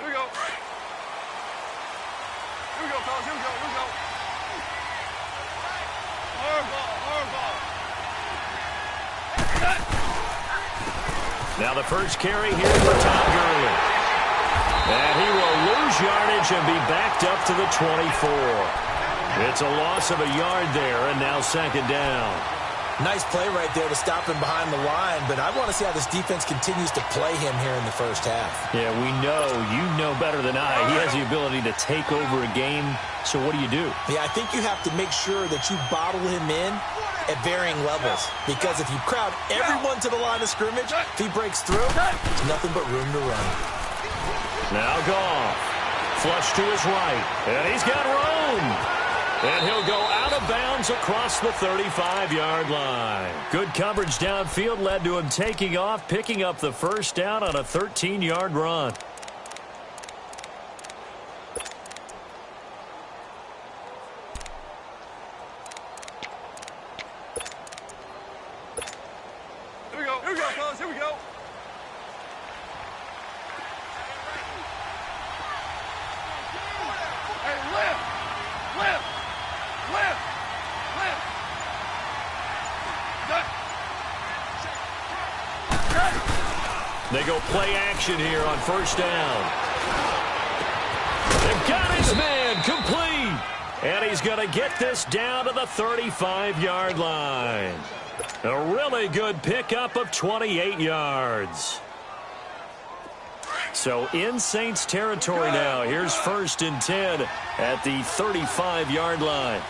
Here we go. Here we go, fellas. Here we go. Here we go. Hard ball. Hard ball. Now the first carry here for Tom Gurley. And he will lose yardage and be backed up to the 24. It's a loss of a yard there, and now second down. Nice play right there to stop him behind the line, but I want to see how this defense continues to play him here in the first half. Yeah, we know. You know better than I. He has the ability to take over a game, so what do? Yeah, I think you have to make sure that you bottle him in at varying levels, because if you crowd everyone to the line of scrimmage, if he breaks through, there's nothing but room to run. Now Goff. Flush to his right, and he's got room. And he'll go out of bounds across the 35-yard line. Good coverage downfield led to him taking off, picking up the first down on a 13-yard run. Here we go. Here we go, fellas. Here we go. Hey, lift. Lift. Lift! Lift! They go play action here on first down. They've got his man complete. And he's going to get this down to the 35-yard line. A really good pickup of 28 yards. So in Saints territory now. Here's 1st and 10 at the 35-yard line.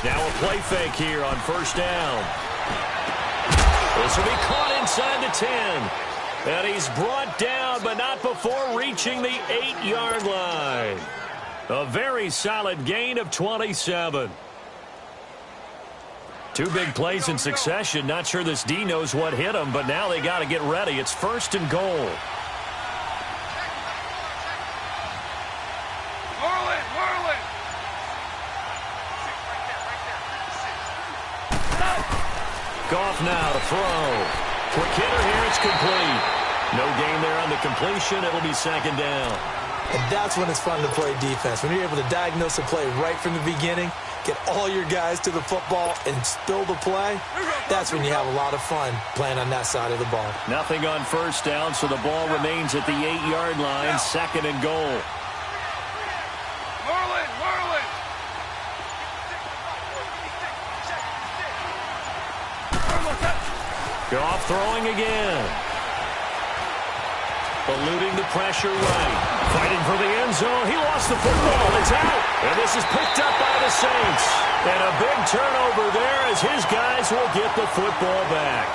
Now a play fake here on first down. This will be caught inside the 10. And he's brought down, but not before reaching the 8-yard line. A very solid gain of 27. Two big plays in succession. Not sure this D knows what hit him, but now they got to get ready. It's 1st and goal. Goff now to throw. Quick hitter here, it's complete. No gain there on the completion. It'll be second down. And that's when it's fun to play defense. When you're able to diagnose a play right from the beginning, get all your guys to the football and spill the play, that's when you have a lot of fun playing on that side of the ball. Nothing on first down, so the ball remains at the 8-yard line, 2nd and goal. Goff throwing again. Eluding the pressure right. Fighting for the end zone. He lost the football. It's out. And this is picked up by the Saints. And a big turnover there as his guys will get the football back.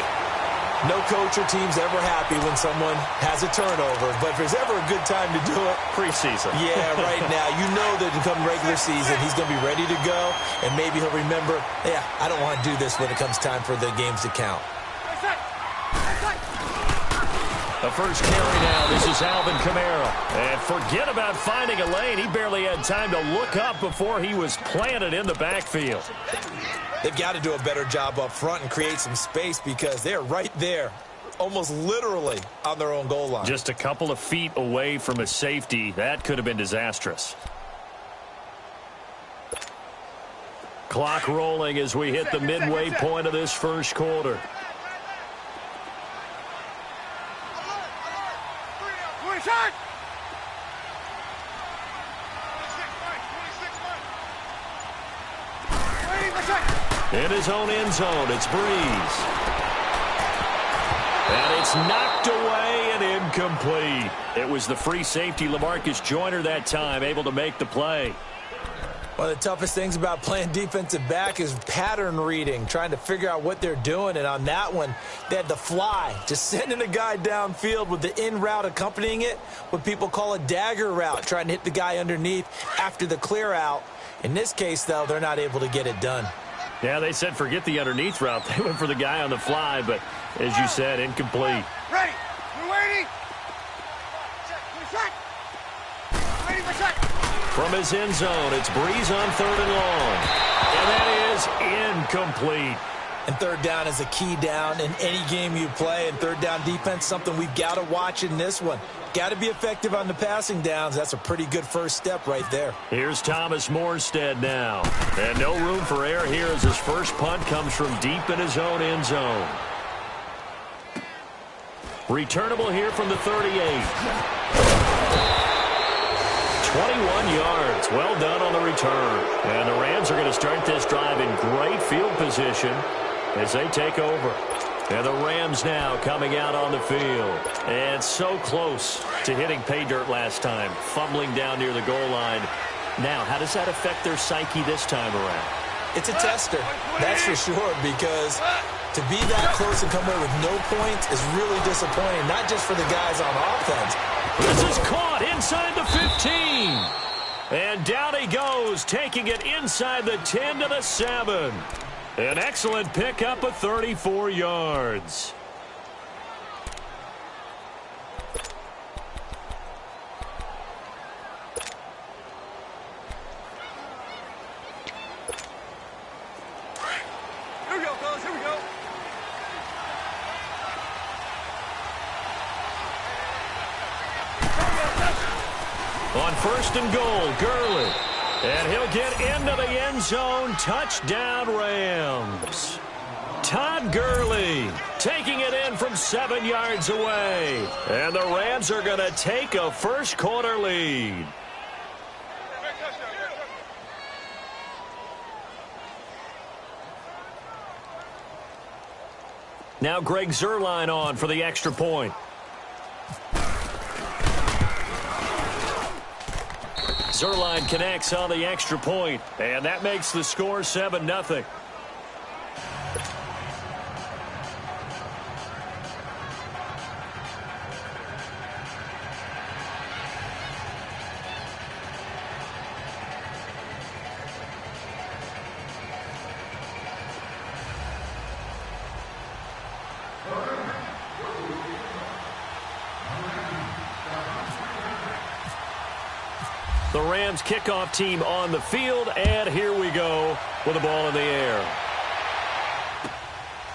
No coach or team's ever happy when someone has a turnover. But if there's ever a good time to do it, preseason. Yeah, right now. You know that come regular season, he's going to be ready to go. And maybe he'll remember, yeah, I don't want to do this when it comes time for the games to count. The first carry now. This is Alvin Kamara. And forget about finding a lane. He barely had time to look up before he was planted in the backfield. They've got to do a better job up front and create some space because they're right there, almost literally on their own goal line. Just a couple of feet away from a safety. That could have been disastrous. Clock rolling as we hit the midway point of this first quarter. In his own end zone, it's Breeze. And it's knocked away and incomplete. It was the free safety, LaMarcus Joyner, that time, able to make the play. One of the toughest things about playing defensive back is pattern reading, trying to figure out what they're doing. And on that one, they had the fly, just sending a guy downfield with the in route accompanying it, what people call a dagger route, trying to hit the guy underneath after the clear out. In this case, though, they're not able to get it done. Yeah, they said forget the underneath route. They went for the guy on the fly, but as you said, incomplete. Ready. We're waiting. Ready for check. From his end zone, it's Breeze on 3rd and long. And that is incomplete. And third down is a key down in any game you play. And third down defense, something we've got to watch in this one. Got to be effective on the passing downs. That's a pretty good first step right there. Here's Thomas Morstead now. And no room for error here as his first punt comes from deep in his own end zone. Returnable here from the 38. 21 yards. Well done on the return. And the Rams are going to start this drive in great field position as they take over. And the Rams now coming out on the field. And so close to hitting pay dirt last time, fumbling down near the goal line. Now, how does that affect their psyche this time around? It's a tester, that's for sure, because to be that close and come away with no points is really disappointing, not just for the guys on offense. This is caught inside the 15. And down he goes, taking it inside the 10 to the 7. An excellent pickup of 34 yards. Here we go, fellas. Here we go. On first and goal, Gurley. And he'll get into the end zone. Touchdown, Rams. Todd Gurley taking it in from 7 yards away. And the Rams are going to take a first quarter lead. Now Greg Zuerlein on for the extra point. Zuerlein connects on the extra point, and that makes the score 7-0. The Rams kickoff team on the field, and here we go with the ball in the air.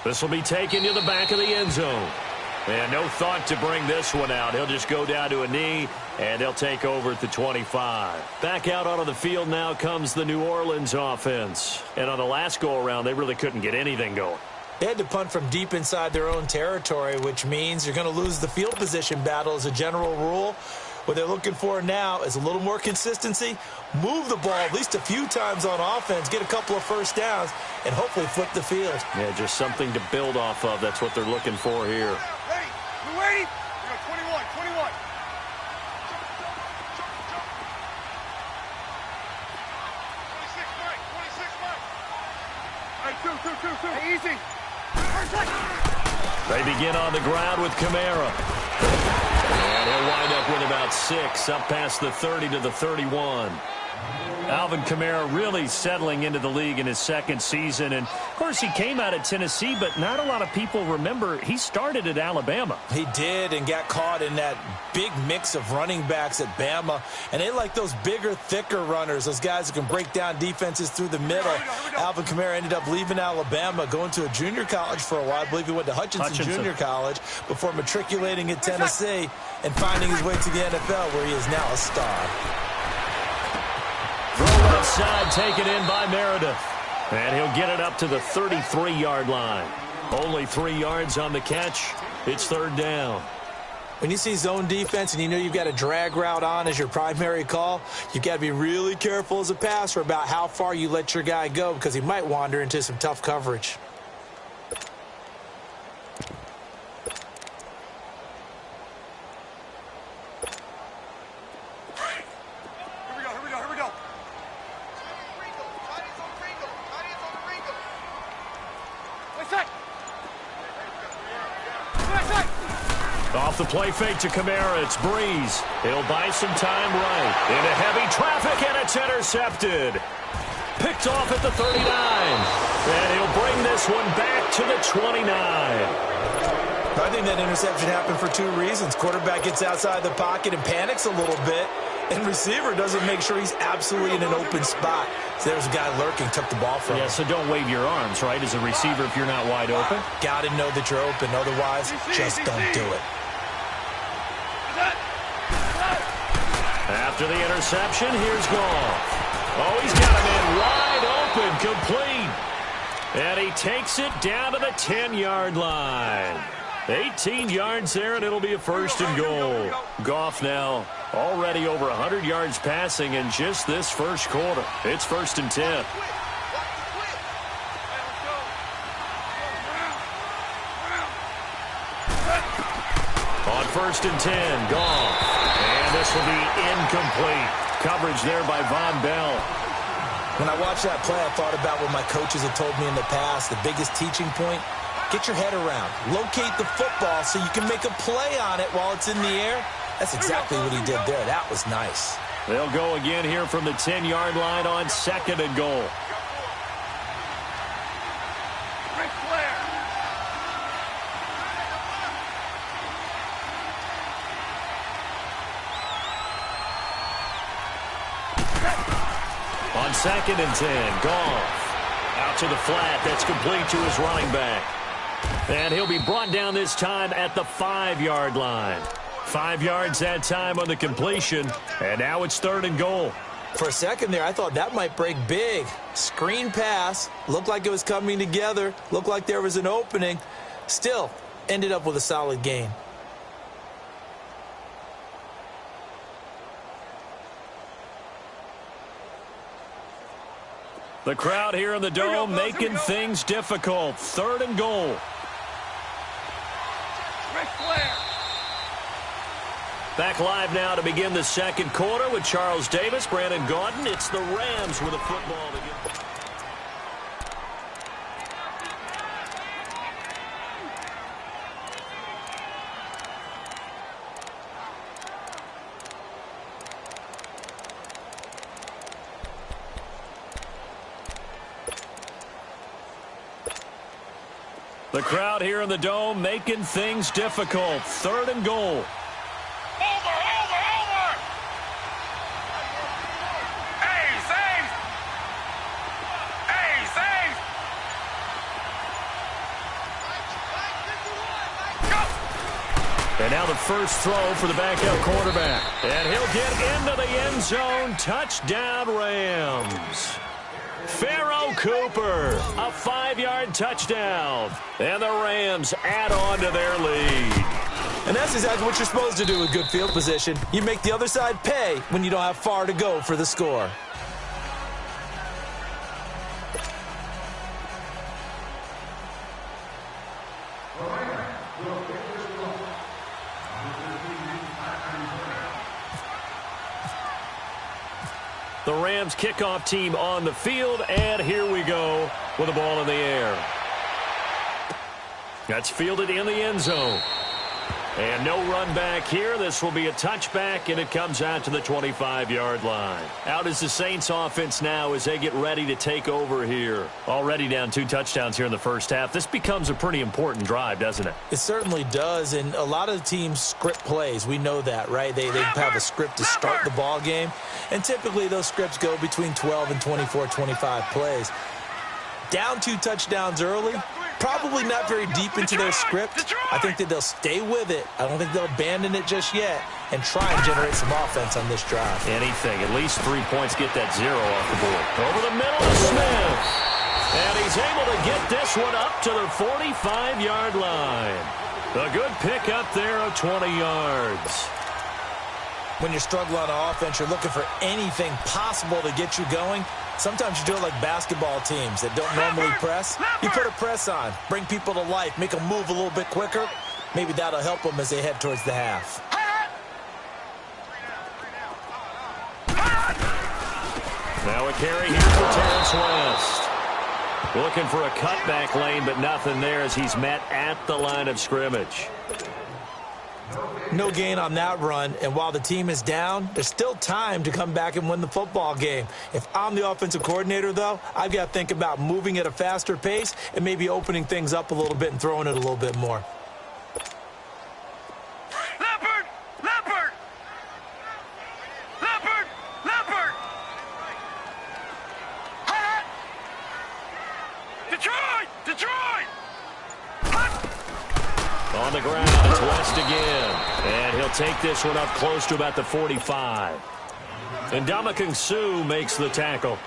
This will be taken to the back of the end zone. And no thought to bring this one out. He'll just go down to a knee, and they'll take over at the 25. Back out onto the field now comes the New Orleans offense. And on the last go-around, they really couldn't get anything going. They had to punt from deep inside their own territory, which means you're going to lose the field position battle as a general rule. What they're looking for now is a little more consistency, move the ball at least a few times on offense, get a couple of first downs, and hopefully flip the field. Yeah, just something to build off of. That's what they're looking for here. Ready? We're waiting. We got 21, 21. 26, Mike. 26, Mike. All right, two. Hey, easy. First touch. They begin on the ground with Kamara. And he'll wind up with about 6, up past the 30 to the 31. Alvin Kamara really settling into the league in his second season. And, of course, he came out of Tennessee, but not a lot of people remember he started at Alabama. He did, and got caught in that big mix of running backs at Bama. And they like those bigger, thicker runners, those guys who can break down defenses through the middle. Alvin Kamara ended up leaving Alabama, going to a junior college for a while. I believe he went to Hutchinson Junior College before matriculating at Tennessee and finding his way to the NFL, where he is now a star. Throw outside, taken in by Meredith. And he'll get it up to the 33-yard line. Only 3 yards on the catch. It's third down. When you see zone defense and you know you've got a drag route on as your primary call, you've got to be really careful as a passer about how far you let your guy go, because he might wander into some tough coverage. Off the play fake to Kamara, it's Breeze. He'll buy some time right. Into heavy traffic, and it's intercepted. Picked off at the 39. And he'll bring this one back to the 29. I think that interception happened for 2 reasons. Quarterback gets outside the pocket and panics a little bit, and receiver doesn't make sure he's absolutely in an open spot. So there was a guy lurking, took the ball from him. Yeah, so don't wave your arms, right, as a receiver if you're not wide open. Got to know that you're open. Otherwise, just don't do it. After the interception, here's Goff. Oh, he's got him in wide open, complete. And he takes it down to the 10-yard line. 18 yards there, and it'll be a first and goal. Goff now already over 100 yards passing in just this first quarter. It's first and 10. On first and 10, Goff. And this will be incomplete. Coverage there by Von Bell. When I watched that play, I thought about what my coaches had told me in the past. The biggest teaching point, get your head around. Locate the football so you can make a play on it while it's in the air. That's exactly what he did there. That was nice. They'll go again here from the 10-yard line on second and goal. On second and 10, Goff out to the flat. That's complete to his running back. And he'll be brought down this time at the 5-yard line. 5 yards that time on the completion. And now it's third and goal. For a second there, I thought that might break big. Screen pass. Looked like it was coming together. Looked like there was an opening. Still, ended up with a solid gain. The crowd here in the Dome making things difficult. Third and goal. Back live now to begin the second quarter with Charles Davis, Brandon Gaudin. It's the Rams with a football to get. The crowd here in the Dome making things difficult. Third and goal. And now the first throw for the backup quarterback. And he'll get into the end zone. Touchdown, Rams. Pharaoh Cooper, a 5-yard touchdown. And the Rams add on to their lead. And that's exactly what you're supposed to do with good field position. You make the other side pay when you don't have far to go for the score. The Rams kickoff team on the field, and here we go with the ball in the air. That's fielded in the end zone. And no run back here. This will be a touchback, and it comes out to the 25-yard line. Out is the Saints offense now as they get ready to take over here. Already down 2 touchdowns here in the first half. This becomes a pretty important drive, doesn't it? It certainly does, and a lot of teams script plays. We know that, right? They have a script to start the ball game, and typically those scripts go between 12 and 24, 25 plays. Down 2 touchdowns early. Probably not very deep into their script. I think that they'll stay with it. I don't think they'll abandon it just yet and try and generate some offense on this drive. Anything. At least 3 points. Get that 0 off the board. Over the middle to Smith. And he's able to get this one up to the 45-yard line. A good pick up there of 20 yards. When you're struggling on offense, you're looking for anything possible to get you going. Sometimes you do it like basketball teams that don't normally press. You put a press on, bring people to life, make them move a little bit quicker. Maybe that'll help them as they head towards the half. Now a carry here for Terrence West. Looking for a cutback lane, but nothing there as he's met at the line of scrimmage. No gain on that run, and while the team is down, there's still time to come back and win the football game. If I'm the offensive coordinator, though, I've got to think about moving at a faster pace and maybe opening things up a little bit and throwing it a little bit more. On the ground, it's West again. And he'll take this one up close to about the 45. And Ndamukong Suh makes the tackle.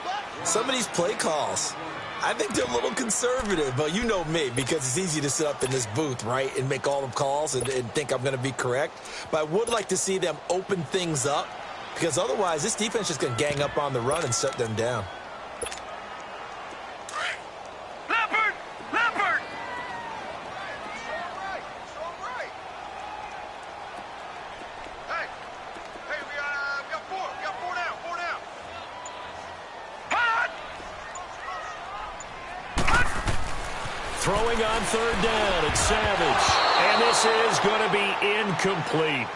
Some of these play calls, I think they're a little conservative, but you know me, because it's easy to sit up in this booth, right, and make all the calls and think I'm going to be correct. But I would like to see them open things up, because otherwise this defense is just going to gang up on the run and shut them down. Throwing on third down, it's Savage. And this is going to be incomplete.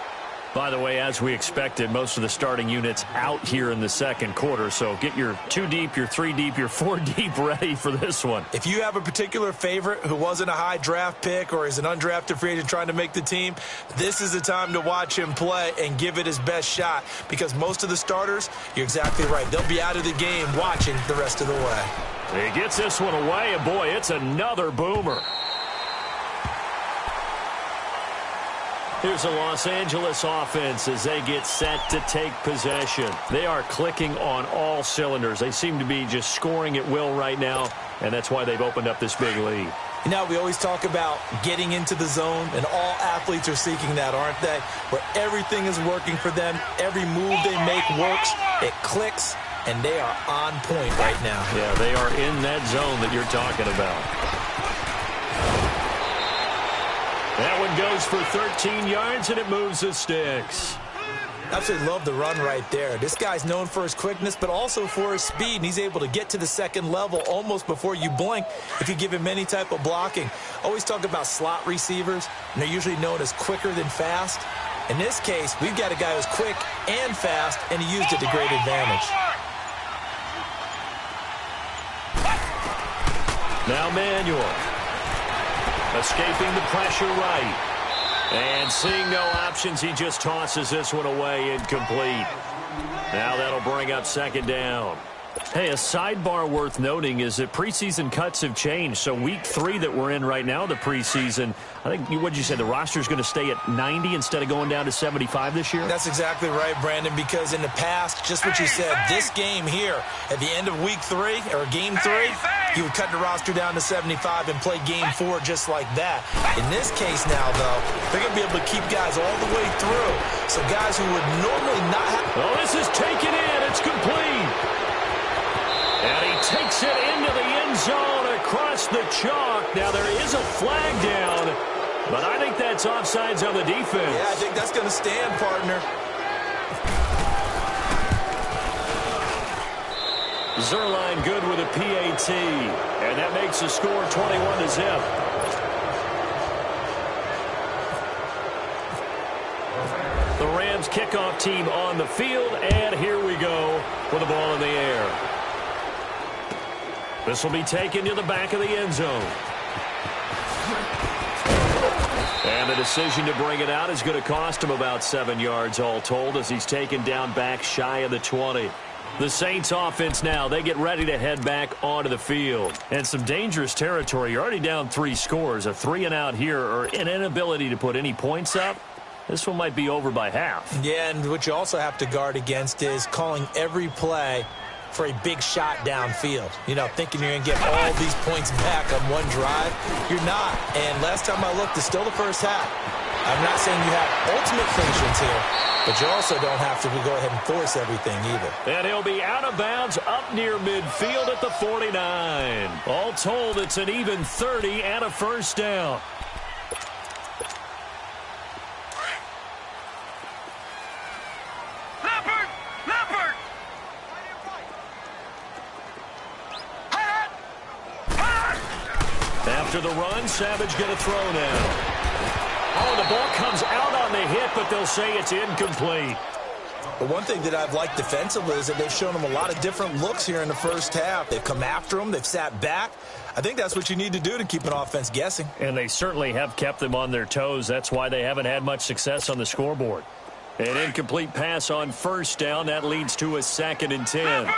By the way, as we expected, most of the starting units out here in the second quarter. So get your 2 deep, your 3 deep, your 4 deep ready for this one. If you have a particular favorite who wasn't a high draft pick or is an undrafted free agent trying to make the team, this is the time to watch him play and give it his best shot. Because most of the starters, you're exactly right, they'll be out of the game watching the rest of the way. He gets this one away, and boy, it's another boomer. Here's a Los Angeles offense as they get set to take possession. They are clicking on all cylinders. They seem to be just scoring at will right now, and that's why they've opened up this big lead. You know, we always talk about getting into the zone, and all athletes are seeking that, aren't they? Where everything is working for them. Every move they make works. It clicks, and they are on point right now. Yeah, they are in that zone that you're talking about. That one goes for 13 yards, and it moves the sticks. Absolutely love the run right there. This guy's known for his quickness, but also for his speed, and he's able to get to the second level almost before you blink if you give him any type of blocking. Always talk about slot receivers, and they're usually known as quicker than fast. In this case, we've got a guy who's quick and fast, and he used it to great advantage. Now Manuel. Escaping the pressure right. And seeing no options, he just tosses this one away, incomplete. Now that'll bring up second down. Hey, a sidebar worth noting is that preseason cuts have changed. So week 3 that we're in right now, the preseason, I think, what did you say, the roster's going to stay at 90 instead of going down to 75 this year? That's exactly right, Brandon, because in the past, just what you said, this game here, at the end of week 3, or game 3, you would cut the roster down to 75 and play game 4 just like that. In this case now, though, they're going to be able to keep guys all the way through. So guys who would normally not have... Oh, this is taken in. It's complete. And he takes it into the end zone across the chalk. Now, there is a flag down, but I think that's offsides on the defense. Yeah, I think that's going to stand, partner. Zerline good with a PAT, and that makes the score 21-0. The Rams kickoff team on the field, and here we go with the ball in the air. This will be taken to the back of the end zone. And the decision to bring it out is going to cost him about 7 yards all told as he's taken down back shy of the 20. The Saints offense now, they get ready to head back onto the field. And some dangerous territory. You're already down 3 scores. A 3-and-out here or an inability to put any points up. This one might be over by half. Yeah, and what you also have to guard against is calling every play for a big shot downfield. You know, thinking you're going to get all these points back on one drive. You're not. And last time I looked, it's still the first half. I'm not saying you have ultimate patience here, but you also don't have to go ahead and force everything either. And he'll be out of bounds up near midfield at the 49. All told, it's an even 30 and a first down. After the run, Savage going to throw now. Oh, the ball comes out on the hit, but they'll say it's incomplete. But one thing that I've liked defensively is that they've shown them a lot of different looks here in the first half. They've come after them. They've sat back. I think that's what you need to do to keep an offense guessing. And they certainly have kept them on their toes. That's why they haven't had much success on the scoreboard. An incomplete pass on first down. That leads to a 2nd and 10.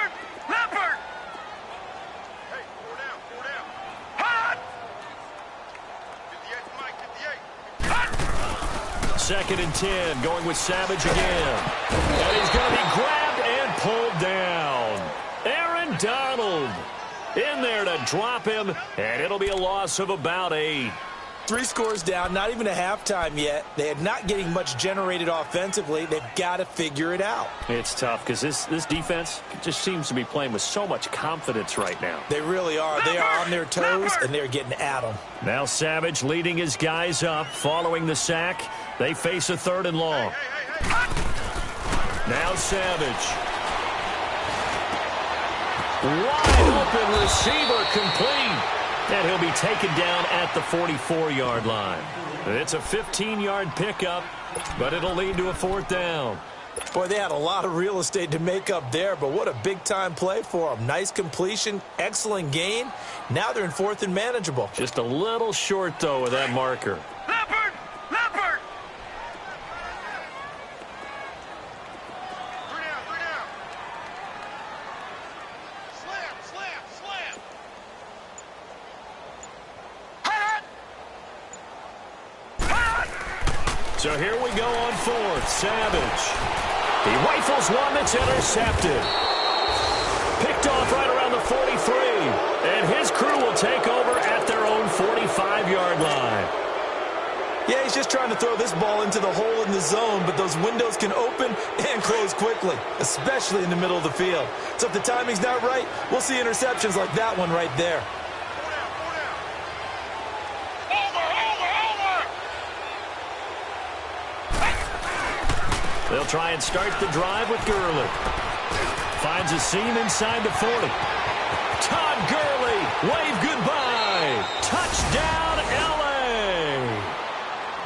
2nd and 10, going with Savage again. And he's going to be grabbed and pulled down. Aaron Donald in there to drop him, and it'll be a loss of about 8. 3 scores down, not even a halftime yet. They are not getting much generated offensively. They've got to figure it out. It's tough because this defense just seems to be playing with so much confidence right now. They really are. They are on their toes, and they're getting at them. Now Savage leading his guys up following the sack. They face a 3rd and long. Now Savage. Wide open receiver complete. And he'll be taken down at the 44-yard line. It's a 15-yard pickup, but it'll lead to a 4th down. Boy, they had a lot of real estate to make up there, but what a big-time play for them. Nice completion, excellent gain. Now they're in 4th and manageable. Just a little short, though, of that marker. Leopard! Leopard! 3 down, 3 down. Slam, slam, slam. So here we go on 4th. Savage. He rifles one that's intercepted. Picked off right around the 43. And his crew will take over at their own 45-yard line. Yeah, he's just trying to throw this ball into the hole in the zone, but those windows can open and close quickly, especially in the middle of the field. So if the timing's not right, we'll see interceptions like that one right there. They'll try and start the drive with Gurley. Finds a seam inside the 40. Todd Gurley, wave goodbye. Touchdown, L.A.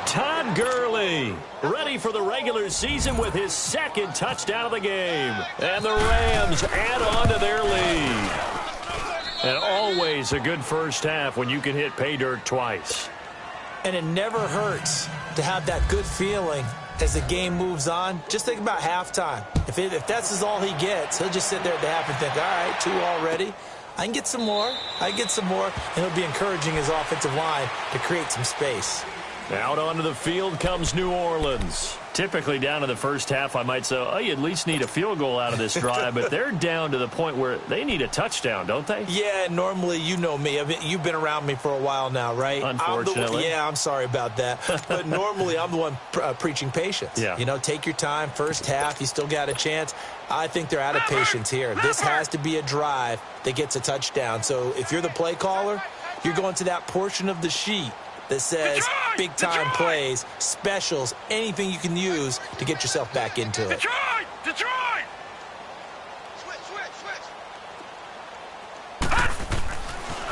Todd Gurley, ready for the regular season with his 2nd touchdown of the game. And the Rams add on to their lead. And always a good first half when you can hit pay dirt twice. And it never hurts to have that good feeling as the game moves on. Just think about halftime. If that's all he gets, he'll just sit there at the half and think, all right, 2 already. I can get some more. And he'll be encouraging his offensive line to create some space. Out onto the field comes New Orleans. Typically down in the first half, I might say, oh, you at least need a field goal out of this drive, but they're down to the point where they need a touchdown, don't they? Yeah, normally, you know me. I mean, you've been around me for a while now, right? Unfortunately. I'm sorry about that. But normally, I'm the one preaching patience. Yeah. You know, take your time. First half, you still got a chance. I think they're out of patience here. This has to be a drive that gets a touchdown. So if you're the play caller, you're going to that portion of the sheet that says big-time plays, specials, anything you can use to get yourself back into it. Detroit! Switch.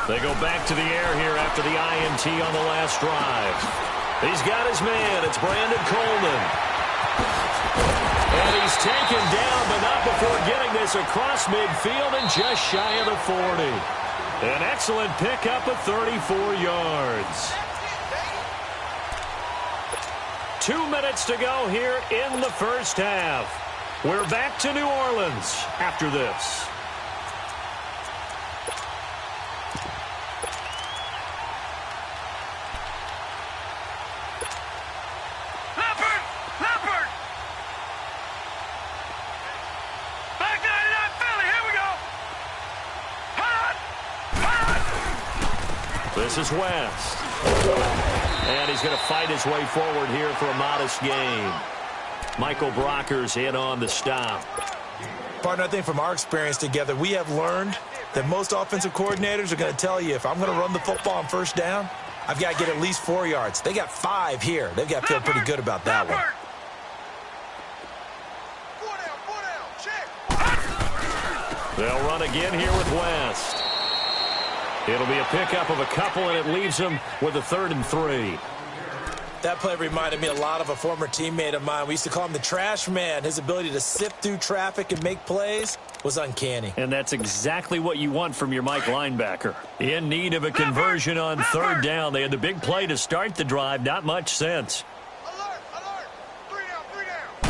They go back to the air here after the INT on the last drive. He's got his man. It's Brandon Coleman. And he's taken down, but not before getting this across midfield and just shy of the 40. An excellent pickup of 34 yards. 2 minutes to go here in the first half. We're back to New Orleans after this. Leopard! Back 99 Philly, here we go! Hot! This is West. And he's going to fight his way forward here for a modest gain. Michael Brockers in on the stop. Partner, I think from our experience together, we have learned that most offensive coordinators are going to tell you, if I'm going to run the football on first down, I've got to get at least 4 yards. They got 5 here. They've got to feel pretty good about that one. 4 down, check. They'll run again here with West. It'll be a pickup of a couple, and it leaves them with a 3rd and 3. That play reminded me a lot of a former teammate of mine. We used to call him the trash man. His ability to sift through traffic and make plays was uncanny. And that's exactly what you want from your Mike linebacker. In need of a conversion on 3rd down. They had the big play to start the drive. Not much sense. Alert! 3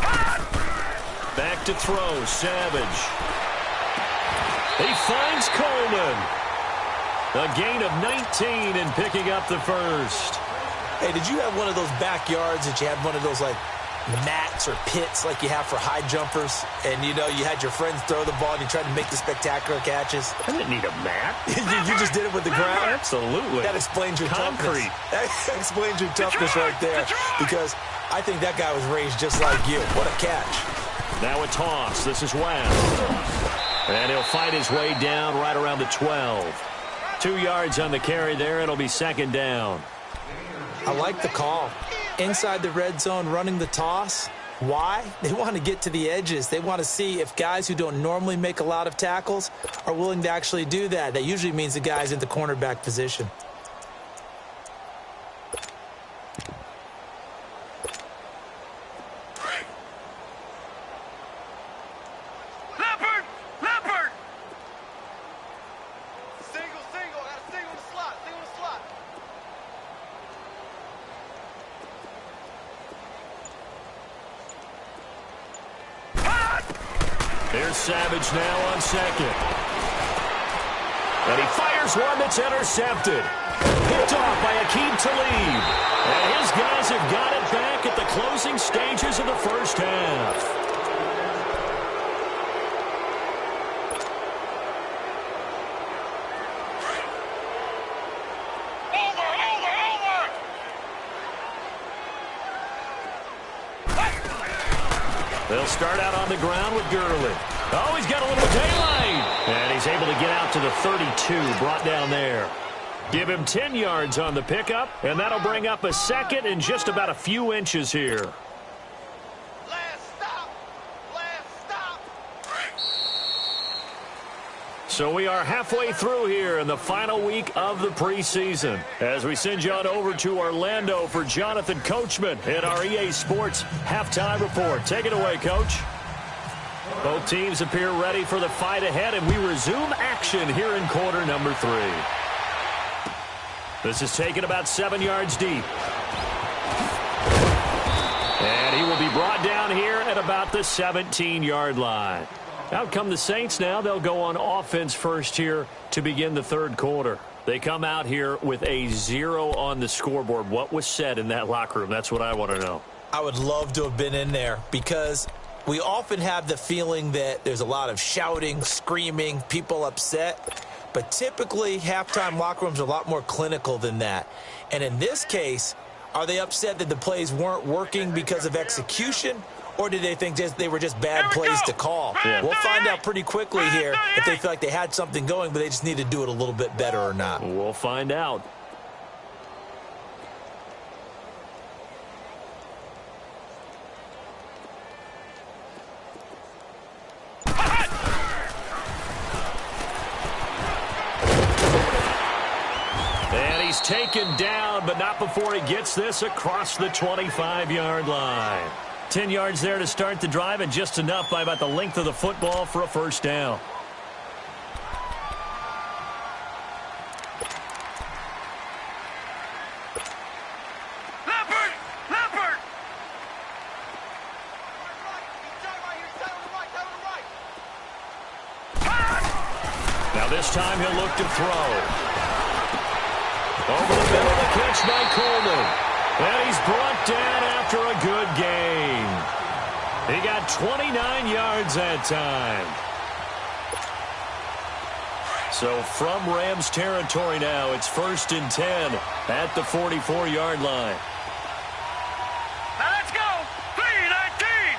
down! Back to throw. Savage. He finds Coleman. A gain of 19 and picking up the first. Hey, did you have one of those backyards that you had one of those, like, mats or pits like you have for high jumpers? And, you know, you had your friends throw the ball and you tried to make the spectacular catches? I didn't need a mat. You just did it with the ground? Absolutely. That explains your toughness. That explains your toughness right there. Because I think that guy was raised just like you. What a catch. Now a toss. This is West. And he'll fight his way down right around the 12. 2 yards on the carry there. It'll be second down. I like the call. Inside the red zone, running the toss. Why? They want to get to the edges. They want to see if guys who don't normally make a lot of tackles are willing to actually do that. That usually means the guy's in the cornerback position. Here's Savage now on second. And he fires one that's intercepted. Picked off by Aqib Talib. And his guys have got it back at the closing stages of the first half. They'll start out on the ground with Gurley. Oh, he's got a little daylight. And he's able to get out to the 32, brought down there. Give him 10 yards on the pickup, and that'll bring up a second and just about a few inches here. So we are halfway through here in the final week of the preseason as we send you on over to Orlando for Jonathan Coachman in our EA Sports Halftime Report. Take it away, Coach. Both teams appear ready for the fight ahead, and we resume action here in quarter number 3. This is taken about 7 yards deep. And he will be brought down here at about the 17-yard line. Out come the Saints now. They'll go on offense first here to begin the third quarter. They come out here with a 0 on the scoreboard. What was said in that locker room? That's what I want to know. I would love to have been in there because we often have the feeling that there's a lot of shouting, screaming, people upset. But typically, halftime locker rooms are a lot more clinical than that. And in this case, are they upset that the plays weren't working because of execution? Or did they think they were just bad plays to call? Yeah. We'll find out pretty quickly here if they feel like they had something going, but they just need to do it a little bit better or not. We'll find out. And he's taken down, but not before he gets this across the 25-yard line. 10 yards there to start the drive, and just enough by about the length of the football for a first down. Now this time he'll look to throw. Over the middle, the catch by Coleman. And he's brought down after a good gain. He got 29 yards that time. So from Rams territory now, it's 1st and 10 at the 44-yard line. Now let's go. 3-19.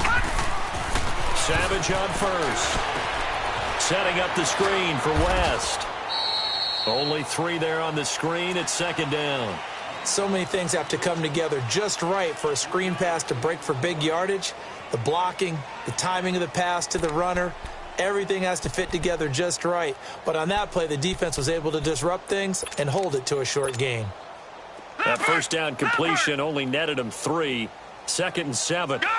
3-19. Savage on first. Setting up the screen for West. Only 3 there on the screen. It's second down. So many things have to come together just right for a screen pass to break for big yardage. The blocking, the timing of the pass to the runner, everything has to fit together just right. But on that play, the defense was able to disrupt things and hold it to a short gain. That first down completion only netted him 3. 2nd and 7. Gone.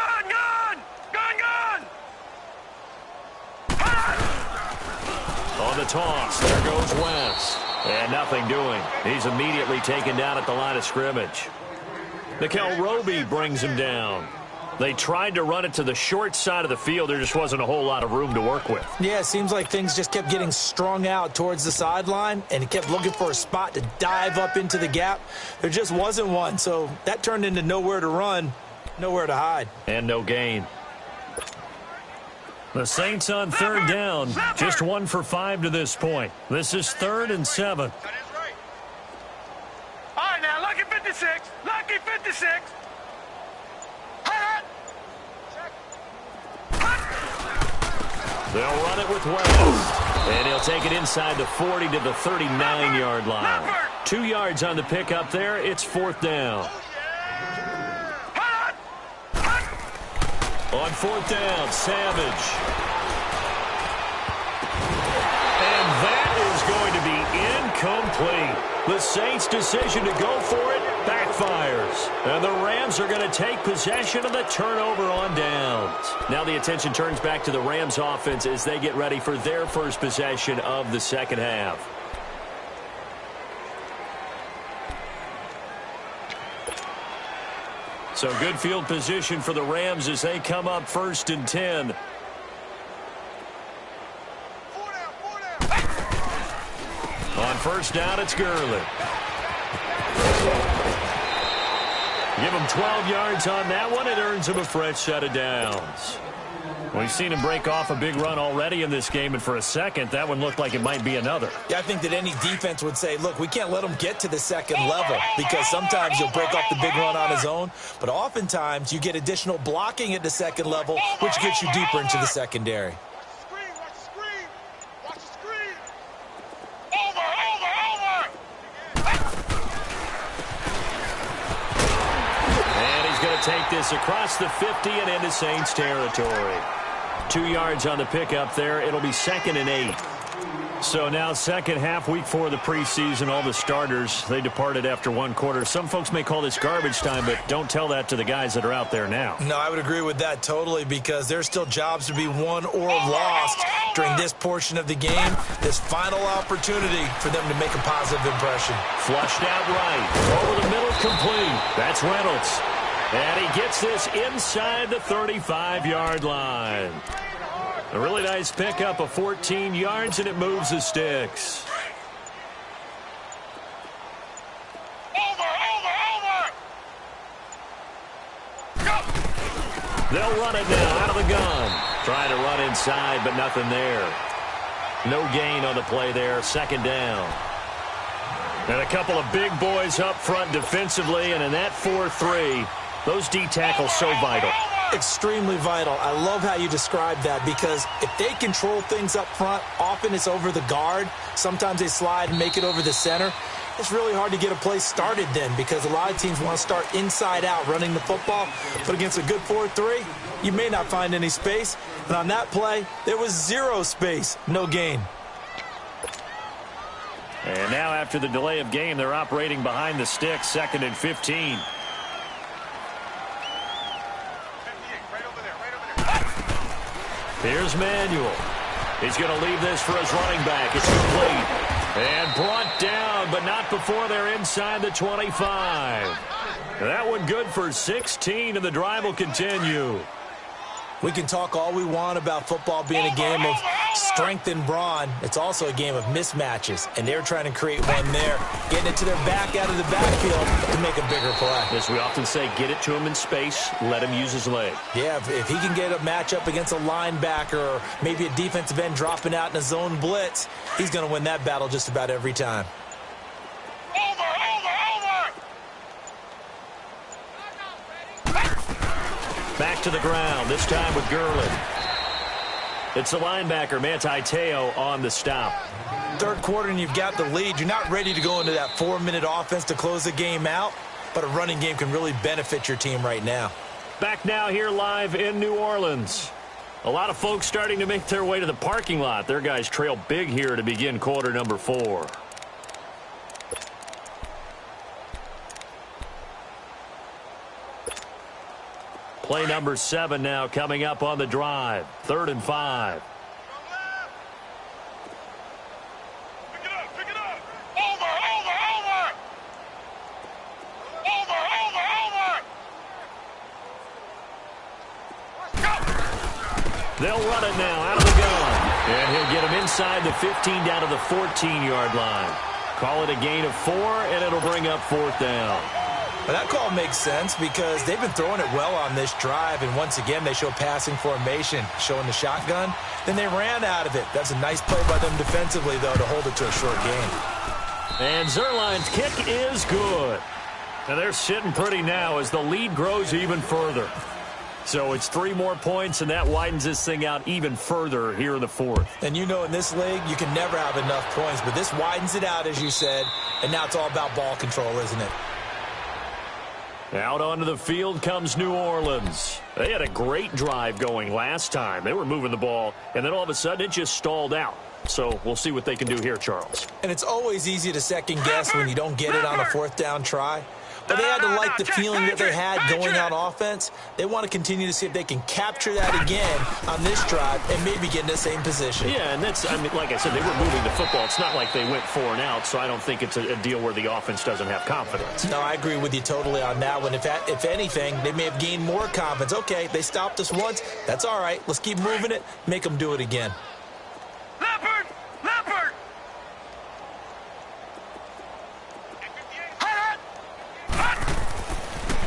On the toss, there goes West. And nothing doing. He's immediately taken down at the line of scrimmage. Nikel Roby brings him down. They tried to run it to the short side of the field. There just wasn't a whole lot of room to work with. Yeah, it seems like things just kept getting strung out towards the sideline, and he kept looking for a spot to dive up into the gap. There just wasn't one, so that turned into nowhere to run, nowhere to hide. And no gain. The Saints on third down, just 1 for 5 to this point. This is 3rd and 7. That is right. All right, now, lucky 56. Lucky 56. They'll run it with Wells. And he'll take it inside the 40 to the 39-yard line. 2 yards on the pickup there. It's 4th down. On 4th down, Savage. And that is going to be incomplete. The Saints' decision to go for it backfires. And the Rams are going to take possession of the turnover on downs. Now the attention turns back to the Rams offense as they get ready for their first possession of the second half. So good field position for the Rams as they come up 1st and 10. On 1st down, it's Gurley. Give him 12 yards on that one. It earns him a fresh set of downs. We've seen him break off a big run already in this game, and for a second, that one looked like it might be another. Yeah, I think that any defense would say, look, we can't let him get to the second level because sometimes he'll break off the big run on his own, but oftentimes you get additional blocking at the second level, which gets you deeper into the secondary. Take this across the 50 and into Saints territory. 2 yards on the pickup there. It'll be 2nd and 8. So now second half, week 4 of the preseason, all the starters, they departed after 1 quarter. Some folks may call this garbage time, but don't tell that to the guys that are out there now. No, I would agree with that totally because there's still jobs to be won or lost during this portion of the game. This final opportunity for them to make a positive impression. Flushed out right. Over the middle, complete. That's Reynolds. And he gets this inside the 35-yard line. A really nice pickup of 14 yards, and it moves the sticks. They'll run it now out of the gun. Trying to run inside, but nothing there. No gain on the play there. 2nd down. And a couple of big boys up front defensively, and in that 4-3, those D tackles so vital. Extremely vital. I love how you describe that because if they control things up front, often it's over the guard. Sometimes they slide and make it over the center. It's really hard to get a play started then because a lot of teams want to start inside out running the football. But against a good 4-3, you may not find any space. And on that play, there was 0 space, no gain. And now after the delay of game, they're operating behind the sticks, 2nd and 15. Here's Manuel. He's going to leave this for his running back. It's complete. And brought down, but not before they're inside the 25. That one good for 16, and the drive will continue. We can talk all we want about football being a game of strength and brawn. It's also a game of mismatches, and they're trying to create one there, getting it to their back out of the backfield to make a bigger play. As we often say, get it to him in space, let him use his leg. Yeah, if he can get a matchup against a linebacker or maybe a defensive end dropping out in a zone blitz, he's going to win that battle just about every time. Back to the ground, this time with Gurley. It's the linebacker, Manti Te'o, on the stop. 3rd quarter and you've got the lead. You're not ready to go into that 4-minute offense to close the game out, but a running game can really benefit your team right now. Back now here live in New Orleans. A lot of folks starting to make their way to the parking lot. Their guys trail big here to begin quarter number 4. Play number 7 now coming up on the drive. 3rd and 5. Pick it up, pick it up. Over. They'll run it now out of the gun. And he'll get him inside the 15 down to the 14-yard line. Call it a gain of 4, and it'll bring up 4th down. Well, that call makes sense because they've been throwing it well on this drive, and once again they show passing formation, showing the shotgun. Then they ran out of it. That's a nice play by them defensively, though, to hold it to a short gain. And Zerline's kick is good. And they're sitting pretty now as the lead grows even further. So it's 3 more points, and that widens this thing out even further here in the 4th. And you know in this league, you can never have enough points, but this widens it out, as you said, and now it's all about ball control, isn't it? Out onto the field comes New Orleans. They had a great drive going last time. They were moving the ball, and then all of a sudden it just stalled out. So we'll see what they can do here, Charles. And it's always easy to second guess when you don't get it on a 4th down try. But they had to like the feeling that they had going on offense. They want to continue to see if they can capture that again on this drive and maybe get in the same position. Yeah, and that's, I mean, like I said, they were moving the football. It's not like they went 4 and out, so I don't think it's a deal where the offense doesn't have confidence. No, I agree with you totally on that one. If anything, they may have gained more confidence. Okay, they stopped us once. That's all right. Let's keep moving it. Make them do it again. Leopard! Leopard!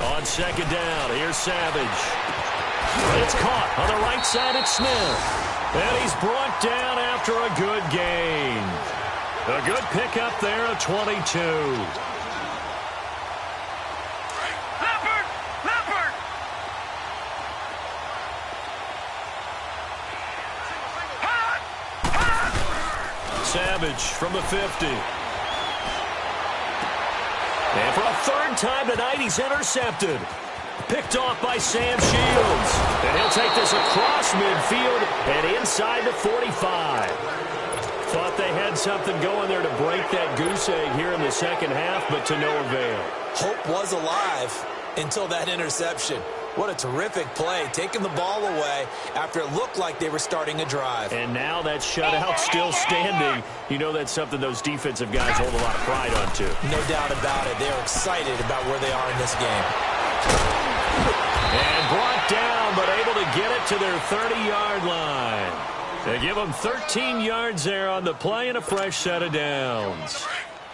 On 2nd down, here's Savage. It's caught on the right side at Smith. And he's brought down after a good gain. A good pickup there of 22. Leopard! Leopard! Savage from the 50. And for a 3rd time tonight, he's intercepted. Picked off by Sam Shields. And he'll take this across midfield and inside the 45. Thought they had something going there to break that goose egg here in the 2nd half, but to no avail. Hope was alive until that interception. What a terrific play, taking the ball away after it looked like they were starting a drive. And now that shutout still standing. You know that's something those defensive guys hold a lot of pride on, too. No doubt about it. They're excited about where they are in this game. And brought down, but able to get it to their 30-yard line. They give them 13 yards there on the play and a fresh set of downs.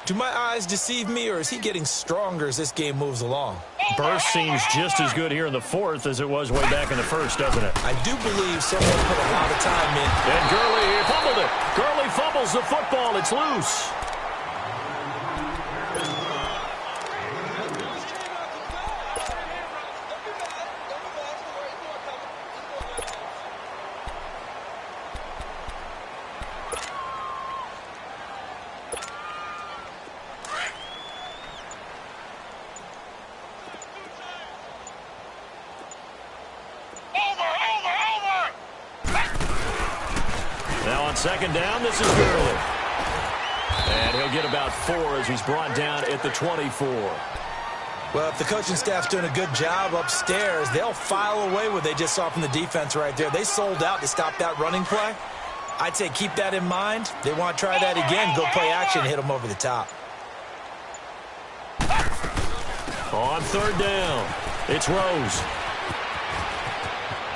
Do my eyes deceive me, or is he getting stronger as this game moves along? Burst seems just as good here in the 4th as it was way back in the 1st, doesn't it? I do believe someone put a lot of time in. And Gurley fumbled it. Gurley fumbles the football. It's loose. Now on 2nd down, this is Gurley. And he'll get about 4 as he's brought down at the 24. Well, if the coaching staff's doing a good job upstairs, they'll file away what they just saw from the defense right there. They sold out to stop that running play. I'd say keep that in mind. They want to try that again, go play action, hit them over the top. On 3rd down, it's Rose.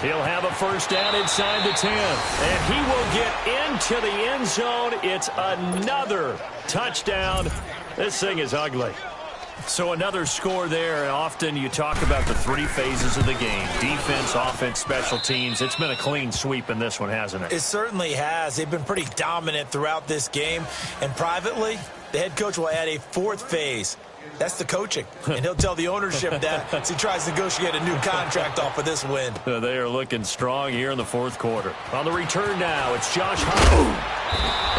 He'll have a 1st down inside the 10. And he will get into the end zone. It's another touchdown. This thing is ugly. So another score there. And often you talk about the 3 phases of the game. Defense, offense, special teams. It's been a clean sweep in this one, hasn't it? It certainly has. They've been pretty dominant throughout this game. And privately, the head coach will add a 4th phase. That's the coaching. And he'll tell the ownership that as he tries to negotiate a new contract off of this win. They are looking strong here in the 4th quarter. On the return now, it's Josh Howard.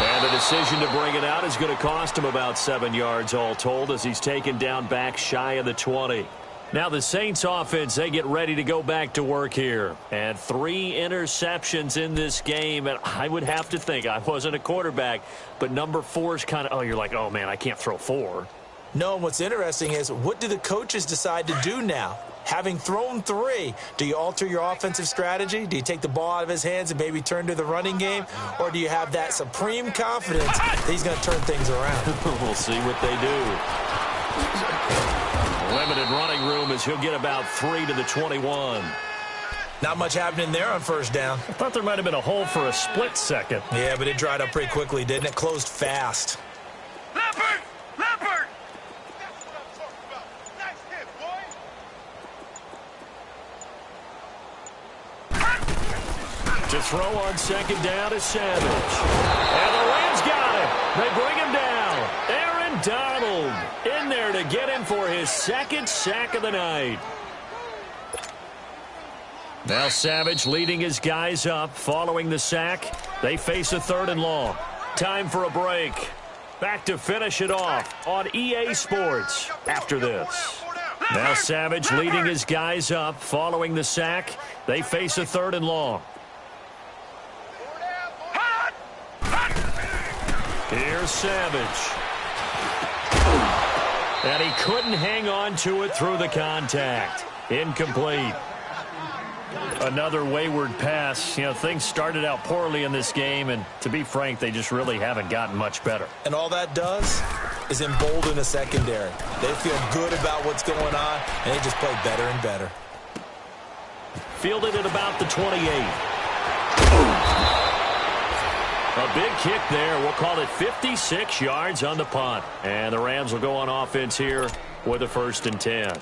And the decision to bring it out is going to cost him about 7 yards all told as he's taken down back shy of the 20. Now the Saints offense, they get ready to go back to work here. And 3 interceptions in this game. And I would have to think, I wasn't a quarterback, but number 4 is kind of, you're like, oh man, I can't throw 4. No, what's interesting is what do the coaches decide to do now? Having thrown 3, do you alter your offensive strategy? Do you take the ball out of his hands and maybe turn to the running game? Or do you have that supreme confidence that he's going to turn things around? We'll see what they do. Limited running room as he'll get about 3 to the 21. Not much happening there on first down. I thought there might have been a hole for a split second. Yeah, but it dried up pretty quickly, didn't it? Closed fast. Leopard! Leopard! That's what I'm talking about. Nice hit, boy. To throw on second down is Savage. And the Rams got it. They bring him down. Aaron Donald in there to get him for his second sack of the night. Now Savage leading his guys up following the sack. They face a 3rd and long. Time for a break. Back to finish it off on EA Sports after this. Now Savage leading his guys up following the sack. They face a 3rd and long. Here's Savage. And he couldn't hang on to it through the contact. Incomplete. Another wayward pass. You know, things started out poorly in this game, and to be frank, they just really haven't gotten much better. And all that does is embolden the secondary. They feel good about what's going on, and they just play better and better. Fielded at about the 28. A big kick there. We'll call it 56 yards on the punt. And the Rams will go on offense here with a 1st and 10.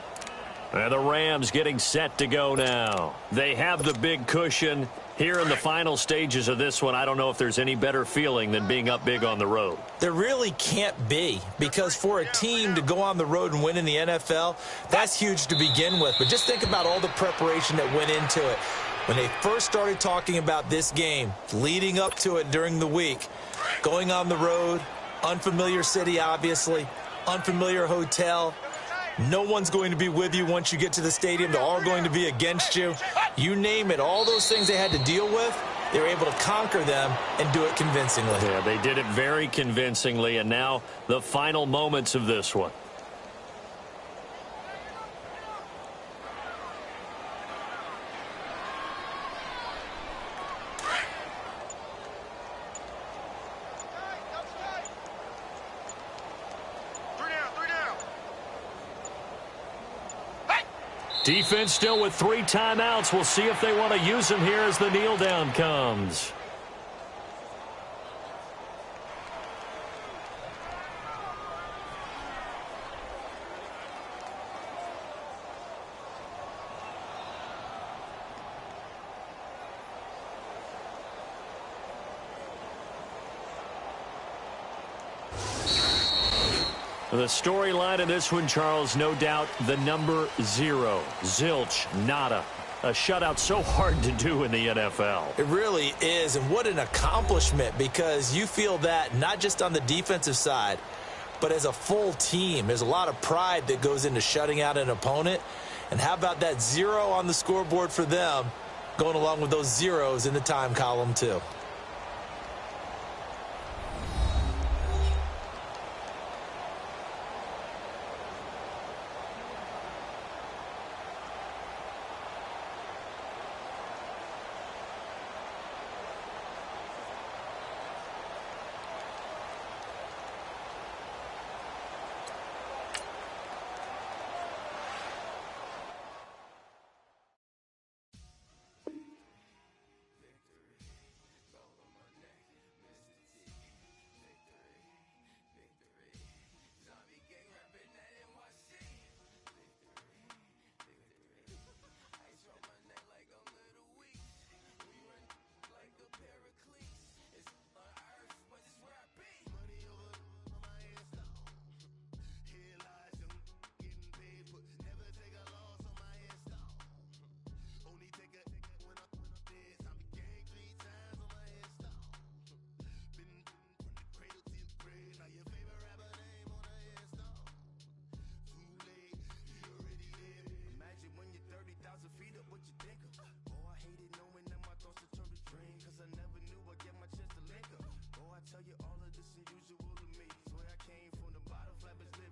And the Rams getting set to go now. They have the big cushion. Here in the final stages of this one, I don't know if there's any better feeling than being up big on the road. There really can't be, because for a team to go on the road and win in the NFL, that's huge to begin with. But just think about all the preparation that went into it. When they first started talking about this game, leading up to it during the week, going on the road, unfamiliar city, obviously, unfamiliar hotel. No one's going to be with you once you get to the stadium. They're all going to be against you. You name it, all those things they had to deal with, they were able to conquer them and do it convincingly. Yeah, they did it very convincingly, and now the final moments of this one. Defense still with 3 timeouts. We'll see if they want to use them here as the kneel down comes. The storyline of this one, Charles, no doubt the number 0. Zilch, nada. A shutout so hard to do in the NFL. It really is, and what an accomplishment, because you feel that not just on the defensive side, but as a full team. There's a lot of pride that goes into shutting out an opponent. And how about that 0 on the scoreboard for them, going along with those zeros in the time column too. Tell you all of this unusual to me. Swear I came from the bottom, flap his lip.